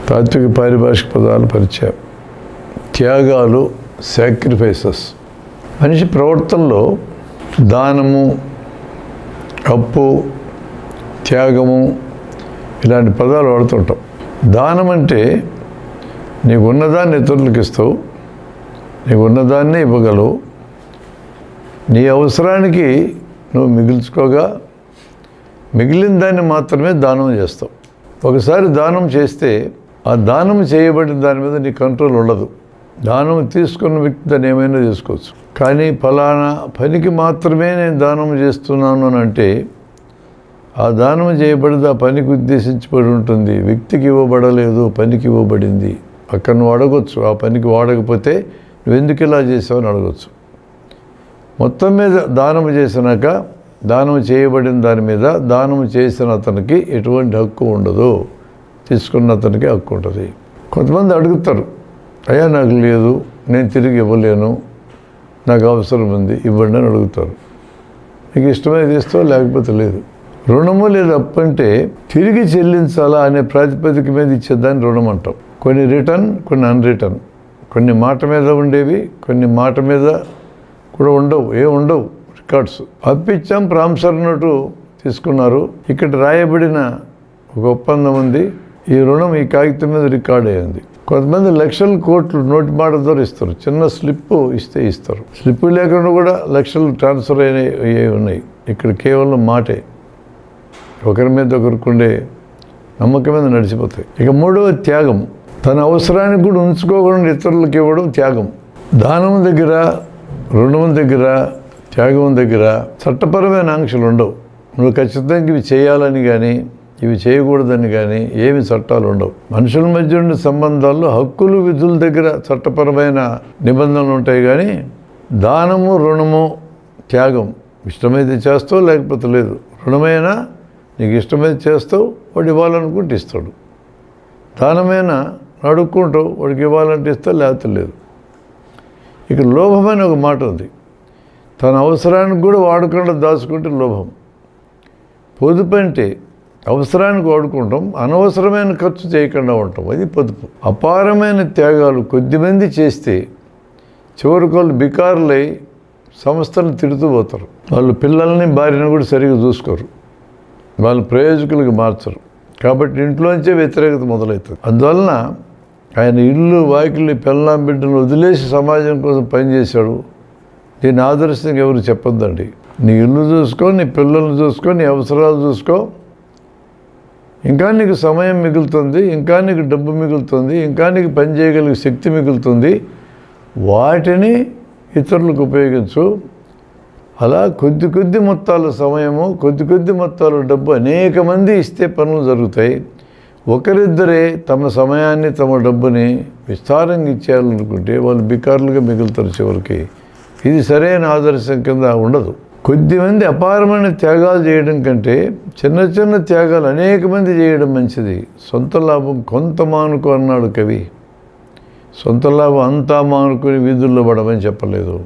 తాత్విక పారిభాషిక పదాలు పరిచయం. త్యాగాలు, సాక్రిఫైసెస్. మనిషి ప్రవర్తనలో దానము, అప్పు, త్యాగము ఇలాంటి పదాలు వాడుతుంటాం. దానం అంటే నీకు ఉన్నదాన్ని ఇతరులకు ఇస్తావు, నీకు ఉన్నదాన్నే ఇవ్వగలవు, నీ అవసరానికి నువ్వు మిగుల్చుకోగా మిగిలిన దాన్ని మాత్రమే దానం చేస్తావు. ఒకసారి దానం చేస్తే ఆ దానం చేయబడిన దాని మీద నీ కంట్రోల్ ఉండదు. దానం తీసుకున్న వ్యక్తి దాన్ని ఏమైనా తీసుకోవచ్చు. కానీ ఫలానా పనికి మాత్రమే నేను దానం చేస్తున్నాను అని అంటే ఆ దానం చేయబడితే ఆ పనికి ఉద్దేశించబడి ఉంటుంది. వ్యక్తికి ఇవ్వబడలేదు, పనికి ఇవ్వబడింది. అక్కడ నువ్వు అడగొచ్చు, ఆ పనికి వాడకపోతే నువ్వు ఎందుకు ఇలా చేసావు అని అడగచ్చు. మొత్తం మీద దానం చేసినాక దానం చేయబడిన దాని మీద దానం చేసిన అతనికి ఎటువంటి హక్కు ఉండదు, తీసుకున్న అతనికి హక్కు ఉంటుంది. కొంతమంది అడుగుతారు, అయ్యా నాకు లేదు, నేను తిరిగి ఇవ్వలేను, నాకు అవసరం ఉంది, ఇవ్వండి అని అడుగుతారు. మీకు ఇష్టమైతే ఇస్తావు, లేకపోతే లేదు. రుణము లేదా అప్పు అంటే తిరిగి చెల్లించాలా అనే ప్రాతిపదిక మీద ఇచ్చేదాన్ని రుణం అంటాం. కొన్ని రిటర్న్, కొన్ని అన్రిటర్న్. కొన్ని మాట మీద ఉండేవి, కొన్ని మాట మీద కూడా ఉండవు, ఉండవు రికార్డ్స్. అప్పిచ్చాం, ప్రామిసర్ నోటు తీసుకున్నారు, ఇక్కడ రాయబడిన ఒక ఒప్పందం ఉంది, ఈ రుణం ఈ కాగితం మీద రికార్డ్ అయ్యింది. కొంతమంది లక్షల కోట్లు నోటి మాట ద్వారా ఇస్తారు. చిన్న స్లిప్పు ఇస్తే ఇస్తారు. స్లిప్పు లేకుండా కూడా లక్షలు ట్రాన్స్ఫర్ అయినవి ఉన్నాయి. ఇక్కడ కేవలం మాటే, ఒకరి మీద ఒకరికుండే నమ్మకం మీద నడిచిపోతాయి. ఇక మూడవ త్యాగం. తన అవసరానికి కూడా ఉంచుకోకుండా ఇతరులకు ఇవ్వడం త్యాగం. దానం దగ్గర, రుణం దగ్గర, త్యాగం దగ్గర చట్టపరమైన ఆంక్షలు ఉండవు. నువ్వు ఖచ్చితంగా ఇవి చేయాలని కానీ ఇవి చేయకూడదని కానీ ఏమి చట్టాలు ఉండవు. మనుషుల మధ్య ఉండే సంబంధాల్లో హక్కులు, విధుల దగ్గర చట్టపరమైన నిబంధనలు ఉంటాయి. కానీ దానము, రుణము, త్యాగం ఇష్టమైతే చేస్తావు, లేకపోతే లేదు. రుణమైనా నీకు ఇష్టమైతే చేస్తావు, వాడు ఇవ్వాలనుకుంటే ఇస్తాడు. దానమైనా అడుక్కుంటావు, వాడికి ఇవ్వాలంటే ఇస్తావు, లేకపోతే లేదు. ఇక లోభమైన ఒక మాట ఉంది. తన అవసరానికి కూడా వాడకుండా దాచుకుంటే లోభం. పొదుపు అంటే అవసరానికి వాడుకుంటాం, అనవసరమైన ఖర్చు చేయకుండా ఉంటాం, అది పొదుపు. అపారమైన త్యాగాలు కొద్దిమంది చేస్తే చివరికి వాళ్ళు బికారులై సంస్థలను తిడుతూ పోతారు. వాళ్ళు పిల్లల్ని, భార్యను కూడా సరిగ్గా చూసుకోరు, వాళ్ళు ప్రయోజకులకు మార్చరు. కాబట్టి ఇంట్లోంచే వ్యతిరేకత మొదలవుతుంది. అందువలన ఆయన ఇల్లు, వాకిళ్ళు, పెళ్ళాం, బిడ్డలు వదిలేసి సమాజం కోసం పనిచేశాడు. దీని ఆదర్శంగా ఎవరు చెప్పొద్దండి. నీ ఇల్లు చూసుకో, నీ పిల్లల్ని చూసుకో, నీ అవసరాలు చూసుకో. ఇంకా నీకు సమయం మిగులుతుంది, ఇంకా నీకు డబ్బు మిగులుతుంది, ఇంకా నీకు పని చేయగలిగే శక్తి మిగులుతుంది. వాటిని ఇతరులకు ఉపయోగించు. అలా కొద్ది మొత్తాల సమయము, కొద్ది మొత్తాల డబ్బు అనేక మంది ఇస్తే పనులు జరుగుతాయి. ఒకరిద్దరే తమ సమయాన్ని, తమ డబ్బుని విస్తారంగా ఇచ్చేయాలనుకుంటే వాళ్ళు బికారులుగా మిగులుతారు చివరికి. ఇది సరైన ఆదర్శం కింద ఉండదు. కొద్దిమంది అపారమైన త్యాగాలు చేయడం కంటే చిన్న త్యాగాలు అనేక మంది చేయడం మంచిది. సొంత లాభం కొంత మానుకో అన్నాడు కవి. సొంత లాభం అంతా మానుకొని వీధుల్లో పడమని చెప్పలేదు.